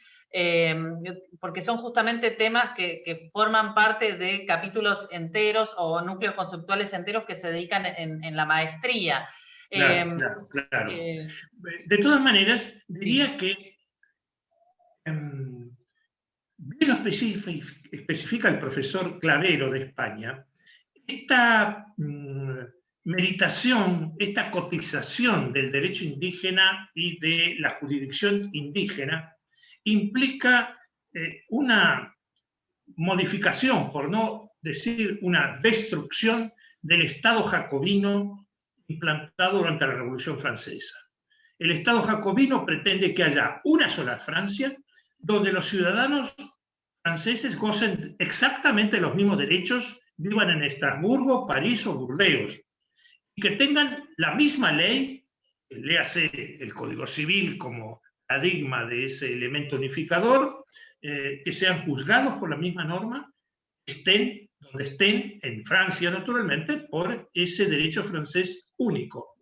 porque son justamente temas que forman parte de capítulos enteros o núcleos conceptuales enteros que se dedican en la maestría. Claro. De todas maneras, diría que lo especifica el profesor Clavero de España, esta meditación, esta cotización del derecho indígena y de la jurisdicción indígena implica una modificación, por no decir una destrucción, del Estado jacobino implantado durante la Revolución Francesa. El Estado jacobino pretende que haya una sola Francia, donde los ciudadanos franceses gocen exactamente los mismos derechos, vivan en Estrasburgo, París o Burdeos, y que tengan la misma ley, léase el Código Civil como paradigma de ese elemento unificador, que sean juzgados por la misma norma, estén donde estén, en Francia naturalmente, por ese derecho francés único.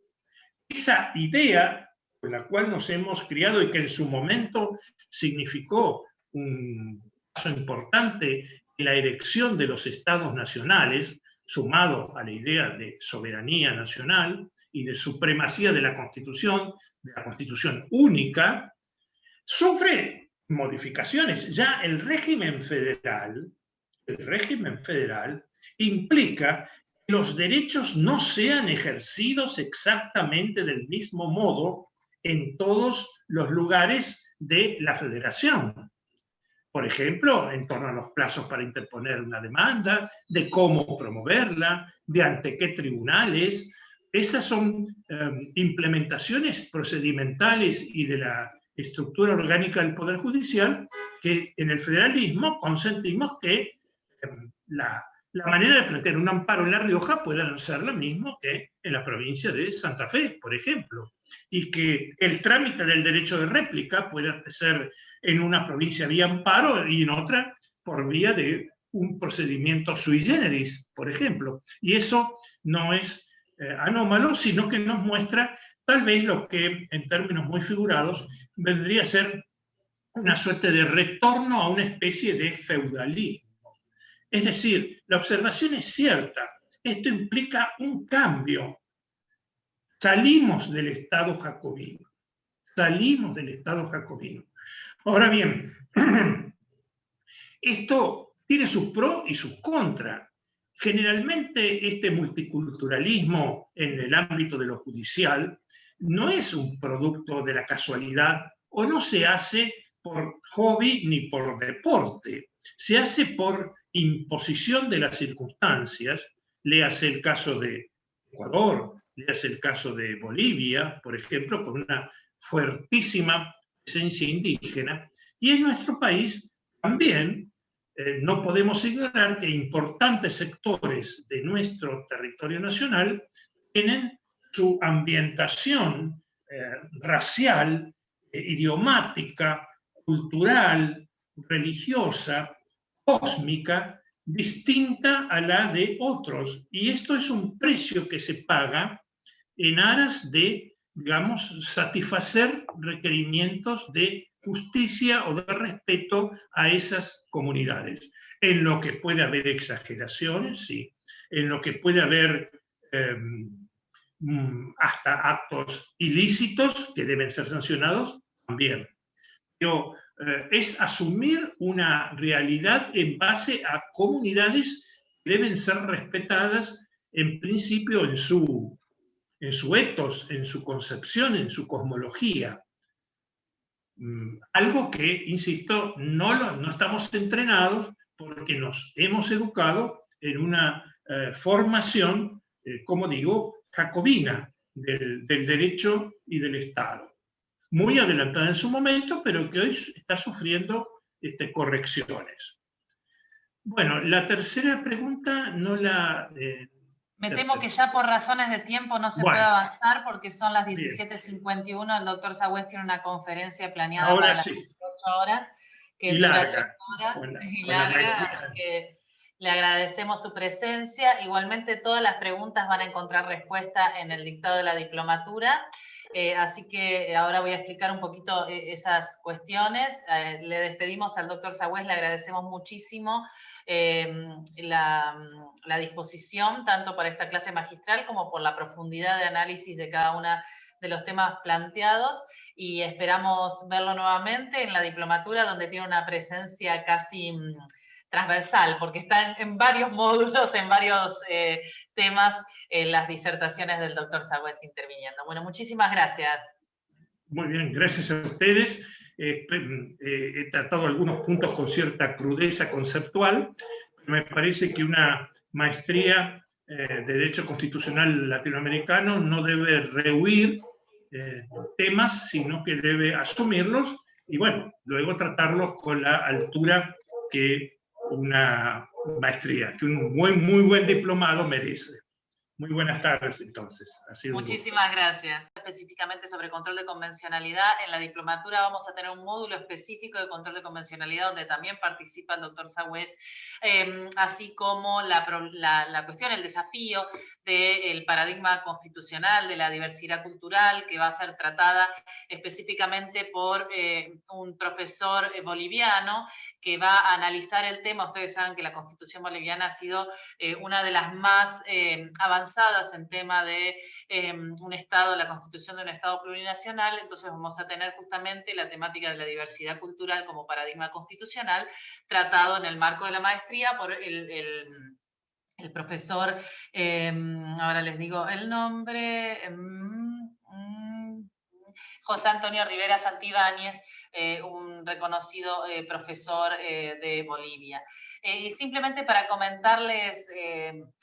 Esa idea con la cual nos hemos criado y que en su momento significó un paso importante en la erección de los estados nacionales, sumado a la idea de soberanía nacional y de supremacía de la Constitución única, sufre modificaciones. Ya el régimen federal implica que los derechos no sean ejercidos exactamente del mismo modo en todos los lugares de la federación. Por ejemplo, en torno a los plazos para interponer una demanda, de cómo promoverla, de ante qué tribunales. Esas son implementaciones procedimentales y de la estructura orgánica del Poder Judicial que en el federalismo consentimos que la manera de plantear un amparo en La Rioja pueda no ser lo mismo que en la provincia de Santa Fe, por ejemplo, y que el trámite del derecho de réplica pueda ser en una provincia vía amparo y en otra por vía de un procedimiento sui generis, por ejemplo. Y eso no es anómalo, sino que nos muestra tal vez lo que, en términos muy figurados, vendría a ser una suerte de retorno a una especie de feudalismo. Es decir, la observación es cierta. Esto implica un cambio. Salimos del Estado jacobino. Salimos del Estado jacobino. Ahora bien, esto tiene sus pros y sus contras. Generalmente este multiculturalismo en el ámbito de lo judicial no es un producto de la casualidad o no se hace por hobby ni por deporte. Se hace por imposición de las circunstancias, léase el caso de Ecuador, léase el caso de Bolivia, por ejemplo, con una fuertísima presencia indígena, y en nuestro país también no podemos ignorar que importantes sectores de nuestro territorio nacional tienen su ambientación racial, idiomática, cultural, religiosa, cósmica, distinta a la de otros. Y esto es un precio que se paga en aras de, digamos, satisfacer requerimientos de justicia o de respeto a esas comunidades. En lo que puede haber exageraciones, sí. En lo que puede haber hasta actos ilícitos que deben ser sancionados, también. Pero es asumir una realidad en base a comunidades que deben ser respetadas en principio en su ethos, en su concepción, en su cosmología. Algo que, insisto, no estamos entrenados porque nos hemos educado en una formación, como digo, jacobina del derecho y del Estado. Muy adelantada en su momento, pero que hoy está sufriendo correcciones. Bueno, la tercera pregunta no la... Me temo que ya por razones de tiempo no se puede avanzar porque son las 17:51. El doctor Sagüez tiene una conferencia planeada para las 18 horas, que dura 3 horas y larga, así que le agradecemos su presencia. Igualmente todas las preguntas van a encontrar respuesta en el dictado de la diplomatura. Así que ahora voy a explicar un poquito esas cuestiones. Le despedimos al doctor Sagüez, le agradecemos muchísimo la disposición tanto para esta clase magistral como por la profundidad de análisis de cada una de los temas planteados, y esperamos verlo nuevamente en la diplomatura, donde tiene una presencia casi transversal, porque está en varios módulos, en varios temas, en las disertaciones del doctor Sagüez interviniendo. Bueno, muchísimas gracias. Muy bien, gracias a ustedes. He tratado algunos puntos con cierta crudeza conceptual. Me parece que una maestría de Derecho Constitucional Latinoamericano no debe rehuir temas, sino que debe asumirlos y, bueno, luego tratarlos con la altura que una maestría, que un muy buen diplomado merece. Muy buenas tardes, entonces. Ha sido Muchísimas gracias. Específicamente sobre control de convencionalidad, en la diplomatura vamos a tener un módulo específico de control de convencionalidad donde también participa el doctor Sagüez, así como la cuestión, el desafío del paradigma constitucional, de la diversidad cultural, que va a ser tratada específicamente por un profesor boliviano que va a analizar el tema. Ustedes saben que la Constitución boliviana ha sido una de las más avanzadas en tema de un Estado, la constitución de un Estado plurinacional. Entonces vamos a tener justamente la temática de la diversidad cultural como paradigma constitucional tratado en el marco de la maestría por el profesor, ahora les digo el nombre, José Antonio Rivera Santibáñez, un reconocido profesor de Bolivia. Y simplemente para comentarles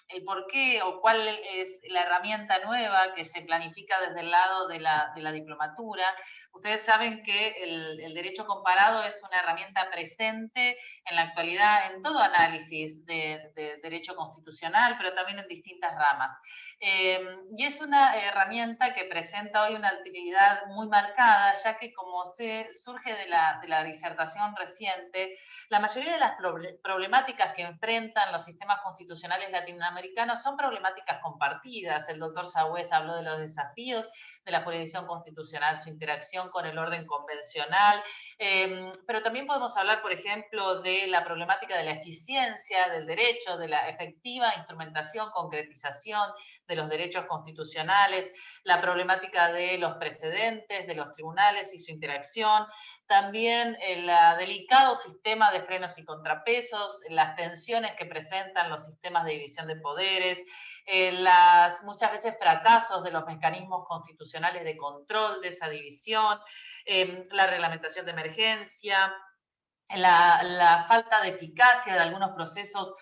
el por qué o cuál es la herramienta nueva que se planifica desde el lado de la diplomatura. Ustedes saben que el derecho comparado es una herramienta presente en la actualidad en todo análisis de derecho constitucional, pero también en distintas ramas. Y es una herramienta que presenta hoy una utilidad muy marcada, ya que como surge de la disertación reciente, la mayoría de las problemáticas que enfrentan los sistemas constitucionales latinoamericanos son problemáticas compartidas. El doctor Sagüez habló de los desafíos de la jurisdicción constitucional, su interacción con el orden convencional, pero también podemos hablar, por ejemplo, de la problemática de la eficiencia del derecho, de la efectiva instrumentación, concretización de los derechos constitucionales, la problemática de los precedentes, de los tribunales y su interacción, también el delicado sistema de frenos y contrapesos, las tensiones que presentan los sistemas de división de poderes, muchas veces fracasos de los mecanismos constitucionales de control de esa división, la reglamentación de emergencia, la falta de eficacia de algunos procesos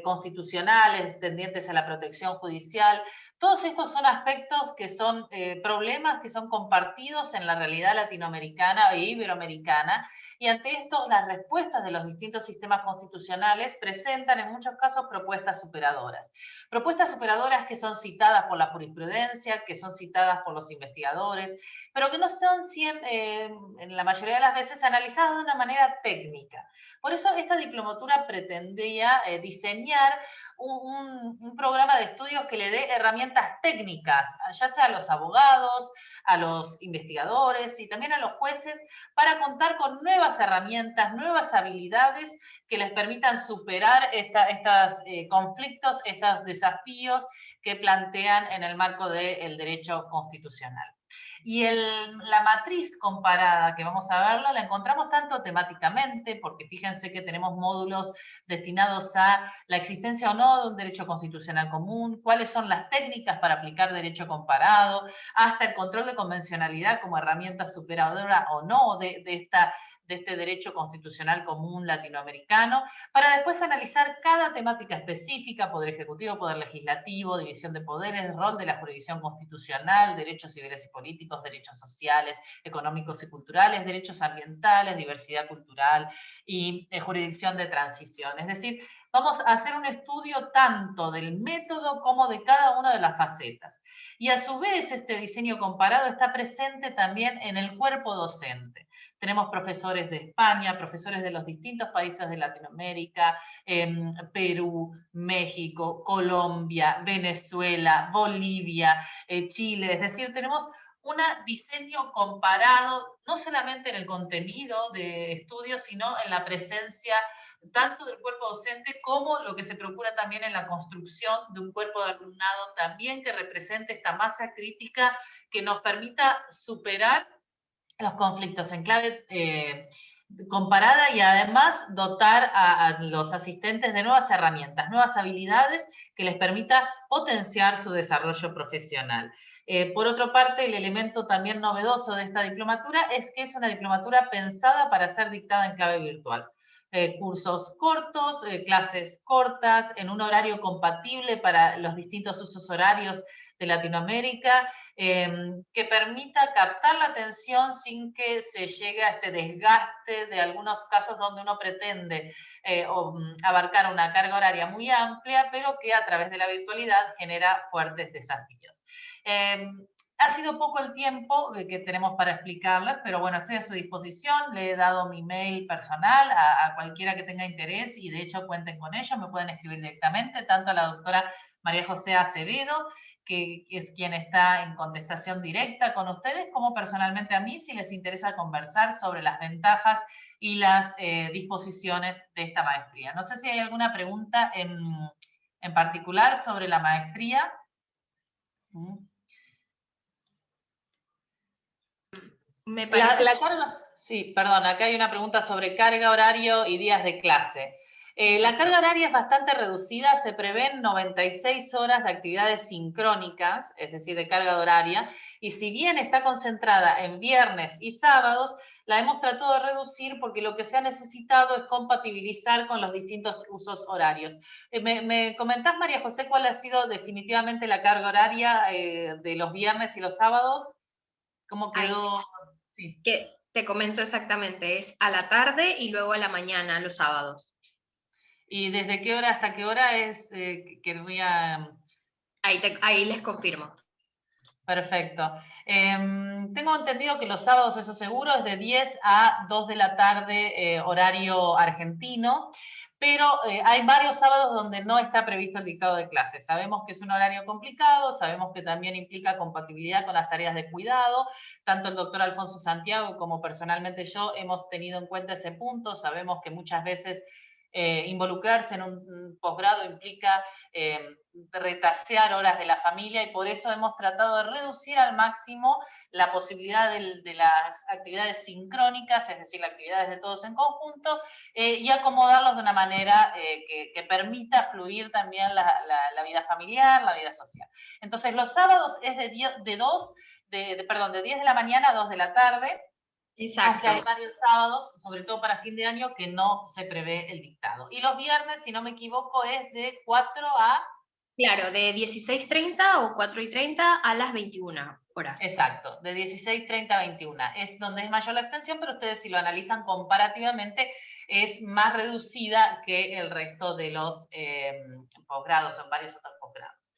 constitucionales tendientes a la protección judicial. Todos estos son aspectos que son problemas que son compartidos en la realidad latinoamericana e iberoamericana, y ante esto las respuestas de los distintos sistemas constitucionales presentan en muchos casos propuestas superadoras. Propuestas superadoras que son citadas por la jurisprudencia, que son citadas por los investigadores, pero que no son siempre, en la mayoría de las veces, analizadas de una manera técnica. Por eso esta diplomatura pretendía diseñar un programa de estudios que le dé herramientas técnicas, ya sea a los abogados, a los investigadores y también a los jueces, para contar con nuevas herramientas, nuevas habilidades que les permitan superar estos conflictos, estos desafíos que plantean en el marco del derecho constitucional. Y la matriz comparada que vamos a verla, la encontramos tanto temáticamente, porque fíjense que tenemos módulos destinados a la existencia o no de un derecho constitucional común, cuáles son las técnicas para aplicar derecho comparado, hasta el control de convencionalidad como herramienta superadora o no de este derecho constitucional común latinoamericano, para después analizar cada temática específica: poder ejecutivo, poder legislativo, división de poderes, rol de la jurisdicción constitucional, derechos civiles y políticos, derechos sociales, económicos y culturales, derechos ambientales, diversidad cultural y jurisdicción de transición. Es decir, vamos a hacer un estudio tanto del método como de cada una de las facetas. Y a su vez, este diseño comparado está presente también en el cuerpo docente. Tenemos profesores de España, profesores de los distintos países de Latinoamérica, Perú, México, Colombia, Venezuela, Bolivia, Chile. Es decir, tenemos un diseño comparado, no solamente en el contenido de estudios, sino en la presencia tanto del cuerpo docente como lo que se procura también en la construcción de un cuerpo de alumnado también que represente esta masa crítica que nos permita superar los conflictos en clave comparada y además dotar a los asistentes de nuevas herramientas, nuevas habilidades que les permita potenciar su desarrollo profesional. Por otra parte, el elemento también novedoso de esta diplomatura es que es una diplomatura pensada para ser dictada en clave virtual. Cursos cortos, clases cortas, en un horario compatible para los distintos usos horarios de Latinoamérica, que permita captar la atención sin que se llegue a este desgaste de algunos casos donde uno pretende abarcar una carga horaria muy amplia, pero que a través de la virtualidad genera fuertes desafíos. Ha sido poco el tiempo que tenemos para explicarles, pero bueno, estoy a su disposición. Le he dado mi mail personal a cualquiera que tenga interés y de hecho cuenten con ello. Me pueden escribir directamente, tanto a la doctora María José Acevedo, que es quien está en contestación directa con ustedes, como personalmente a mí, si les interesa conversar sobre las ventajas y las disposiciones de esta maestría. No sé si hay alguna pregunta en particular sobre la maestría. Me parece... Sí, perdón, acá hay una pregunta sobre carga horario y días de clase. La carga horaria es bastante reducida, se prevén 96 horas de actividades sincrónicas, es decir, de carga horaria, y si bien está concentrada en viernes y sábados, la hemos tratado de reducir porque lo que se ha necesitado es compatibilizar con los distintos usos horarios. ¿Me comentás, María José, cuál ha sido definitivamente la carga horaria de los viernes y los sábados? ¿Cómo quedó? Sí. Que te comento exactamente, es a la tarde y luego a la mañana, los sábados. ¿Y desde qué hora hasta qué hora es? Querría... Ahí les confirmo. Perfecto. Tengo entendido que los sábados, eso seguro, es de 10 a 2 de la tarde, horario argentino, pero hay varios sábados donde no está previsto el dictado de clases. Sabemos que es un horario complicado, sabemos que también implica compatibilidad con las tareas de cuidado. Tanto el doctor Alfonso Santiago como personalmente yo hemos tenido en cuenta ese punto. Sabemos que muchas veces involucrarse en un posgrado implica retasear horas de la familia y por eso hemos tratado de reducir al máximo la posibilidad de las actividades sincrónicas, es decir, las actividades de todos en conjunto, y acomodarlos de una manera que permita fluir también la vida familiar, la vida social. Entonces, los sábados es de 10 de la mañana a 2 de la tarde. Exacto. Aunque hay varios sábados, sobre todo para fin de año, que no se prevé el dictado. Y los viernes, si no me equivoco, es de 4 a... Claro, de 16:30 o 4:30 a las 21 horas. Exacto, de 16:30 a 21. Es donde es mayor la extensión, pero ustedes si lo analizan comparativamente, es más reducida que el resto de los posgrados, o en varios otros posgrados.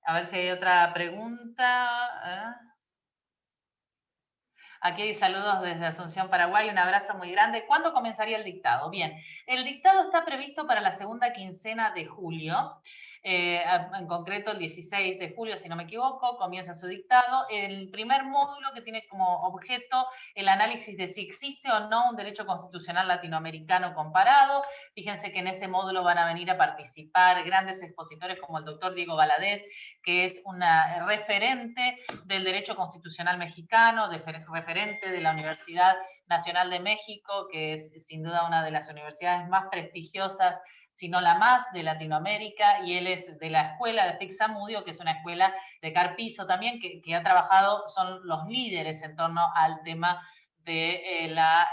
A ver si hay otra pregunta. Aquí hay saludos desde Asunción, Paraguay, un abrazo muy grande. ¿Cuándo comenzaría el dictado? Bien, el dictado está previsto para la segunda quincena de julio, en concreto el 16 de julio, si no me equivoco, comienza su dictado. El primer módulo que tiene como objeto el análisis de si existe o no un derecho constitucional latinoamericano comparado. Fíjense que en ese módulo van a venir a participar grandes expositores como el doctor Diego Valadez, que es una referente del derecho constitucional mexicano, referente de la Universidad Nacional de México, que es sin duda una de las universidades más prestigiosas, si no la más, de Latinoamérica, y él es de la escuela de Fixamudio, que es una escuela de Carpizo también, que ha trabajado, son los líderes en torno al tema de la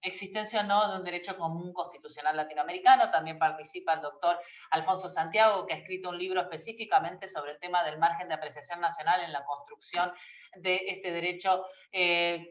existencia o no de un derecho común constitucional latinoamericano. También participa el doctor Alfonso Santiago, que ha escrito un libro específicamente sobre el tema del margen de apreciación nacional en la construcción de este derecho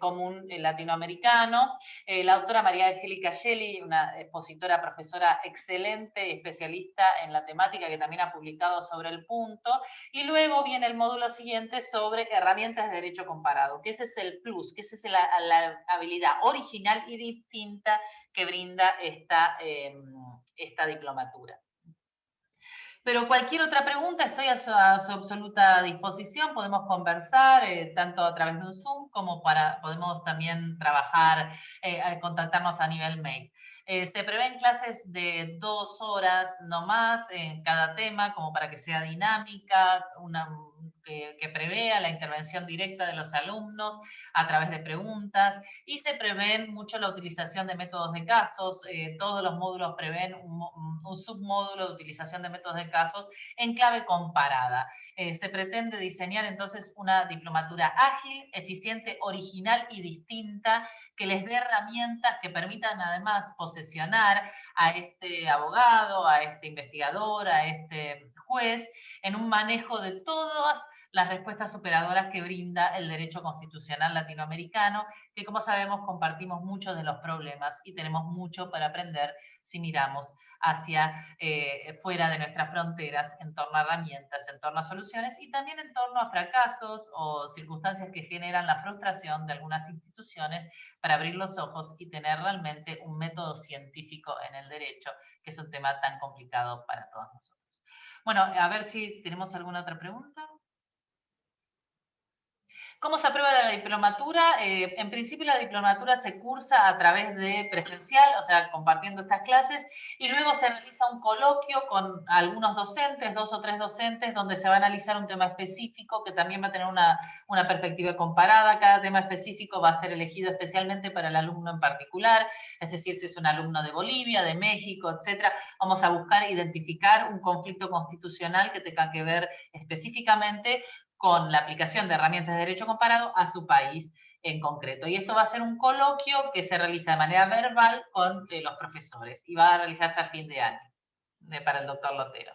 común latinoamericano. La autora María Angélica Gelli, una expositora, profesora excelente, especialista en la temática, que también ha publicado sobre el punto. Y luego viene el módulo siguiente sobre herramientas de derecho comparado, que ese es el plus, que esa es la habilidad original y distinta que brinda esta diplomatura. Pero cualquier otra pregunta, estoy a su absoluta disposición, podemos conversar tanto a través de un Zoom como podemos también trabajar, contactarnos a nivel mail. Se prevén clases de 2 horas no más en cada tema, como para que sea dinámica, que prevea la intervención directa de los alumnos a través de preguntas, y se prevén mucho la utilización de métodos de casos. Todos los módulos prevén un submódulo de utilización de métodos de casos en clave comparada. Se pretende diseñar entonces una diplomatura ágil, eficiente, original y distinta, que les dé herramientas que permitan además posesionar a este abogado, a este investigador, a este juez, en un manejo de todas las respuestas superadoras que brinda el derecho constitucional latinoamericano, que como sabemos compartimos muchos de los problemas y tenemos mucho para aprender si miramos hacia fuera de nuestras fronteras en torno a herramientas, en torno a soluciones y también en torno a fracasos o circunstancias que generan la frustración de algunas instituciones para abrir los ojos y tener realmente un método científico en el derecho, que es un tema tan complicado para todos nosotros. Bueno, a ver si tenemos alguna otra pregunta. ¿Cómo se aprueba la diplomatura? En principio la diplomatura se cursa a través de presencial, o sea, compartiendo estas clases, y luego se realiza un coloquio con algunos docentes, 2 o 3 docentes, donde se va a analizar un tema específico que también va a tener una perspectiva comparada. Cada tema específico va a ser elegido especialmente para el alumno en particular, es decir, si es un alumno de Bolivia, de México, etcétera, vamos a buscar identificar un conflicto constitucional que tenga que ver específicamente con la aplicación de herramientas de derecho comparado a su país en concreto. Y esto va a ser un coloquio que se realiza de manera verbal con los profesores y va a realizarse a fin de año para el doctor Lotero.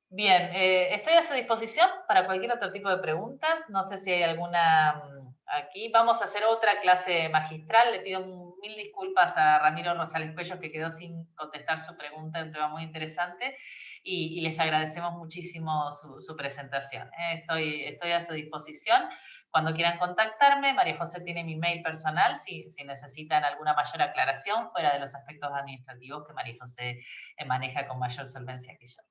Bien, estoy a su disposición para cualquier otro tipo de preguntas. No sé si hay alguna aquí. Vamos a hacer otra clase magistral. Le pido mil disculpas a Ramiro Rosales Cuello, que quedó sin contestar su pregunta, un tema muy interesante. Y les agradecemos muchísimo su presentación. Estoy a su disposición. Cuando quieran contactarme, María José tiene mi mail personal si necesitan alguna mayor aclaración fuera de los aspectos administrativos que María José maneja con mayor solvencia que yo.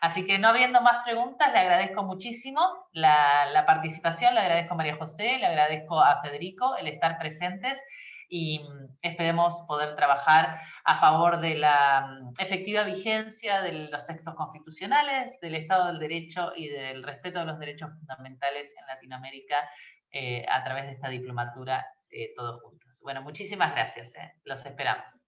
Así que no habiendo más preguntas, le agradezco muchísimo la participación, le agradezco a María José, le agradezco a Federico el estar presentes y esperemos poder trabajar a favor de la efectiva vigencia de los textos constitucionales, del Estado del Derecho y del respeto de los derechos fundamentales en Latinoamérica a través de esta diplomatura todos juntos. Bueno, muchísimas gracias. Los esperamos.